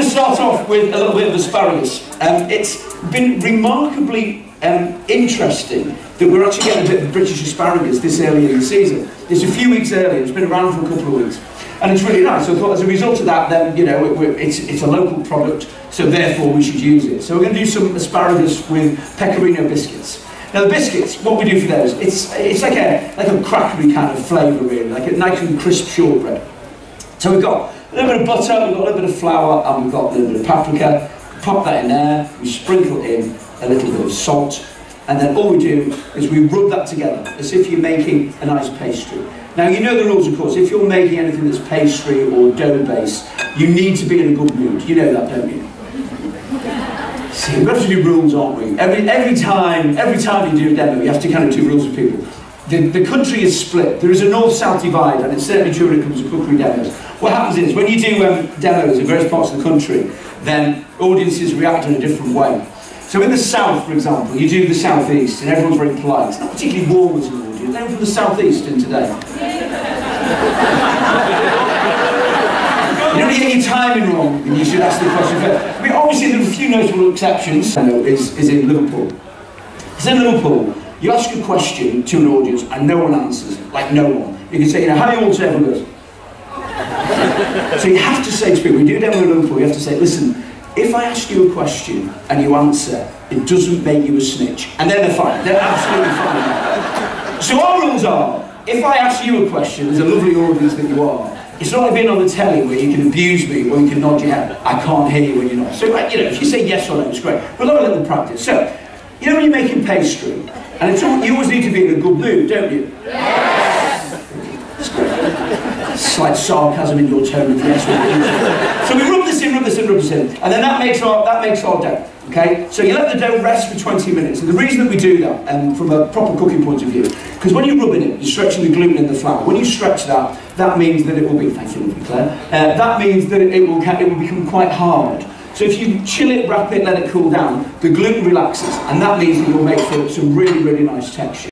to start off with a little bit of asparagus. It's been remarkably interesting that we're actually getting a bit of British asparagus this early in the season. It's a few weeks early, it's been around for a couple of weeks, and it's really nice. So I thought as a result of that, then, you know, it's a local product, so therefore we should use it. So we're going to do some asparagus with pecorino biscuits. Now the biscuits, what we do for those, it's like a crackery kind of flavour really, like a nice and crisp shortbread. So we've got a little bit of butter, we've got a little bit of flour, and we've got a little bit of paprika. Pop that in there, we sprinkle in a little bit of salt, and then all we do is we rub that together as if you're making a nice pastry. Now you know the rules, of course. If you're making anything that's pastry or dough based, you need to be in a good mood. You know that, don't you? See, we have to do rules, aren't we? Every time you do a demo, you have to kind of do rules with people. The country is split. There is a north-south divide, and it's certainly true when it comes to cookery demos. What happens is, when you do demos in various parts of the country, then audiences react in a different way. So in the south, for example, you do the southeast, and everyone's very polite. It's not particularly warm as an audience. Anyone from the southeast in today? You don't want to get your timing wrong, and you should ask the question first. I mean, obviously there are a few notable exceptions. Is in Liverpool. Because in Liverpool, you ask a question to an audience and no one answers it, like no one. You can say, you know, how do you all say everyone goes? So you have to say to people, when you do demo in Liverpool, you have to say, listen, if I ask you a question and you answer, it doesn't make you a snitch. And then they're fine, they're absolutely fine. So our rules are, if I ask you a question, there's a lovely audience that you are, it's not like being on the telly where you can abuse me or you can nod your head. I can't hear you when you're not. So, like, you know, if you say yes or no, it's great. We'll have a little practice. So, you know when you're making pastry, and it's all, you always need to be in a good mood, don't you? Yes! That's great. Slight sarcasm in your tone of yes. So we rub this in, rub this in, rub this in, and then that makes our dough. Okay? So you let the dough rest for 20 minutes. And the reason that we do that, from a proper cooking point of view, because when you're rubbing it, you're stretching the gluten in the flour. When you stretch that, that means that it will be, thank you, Claire, that means that it will become quite hard. So if you chill it, wrap it, let it cool down, the gluten relaxes, and that means that you'll make for some really, really nice texture.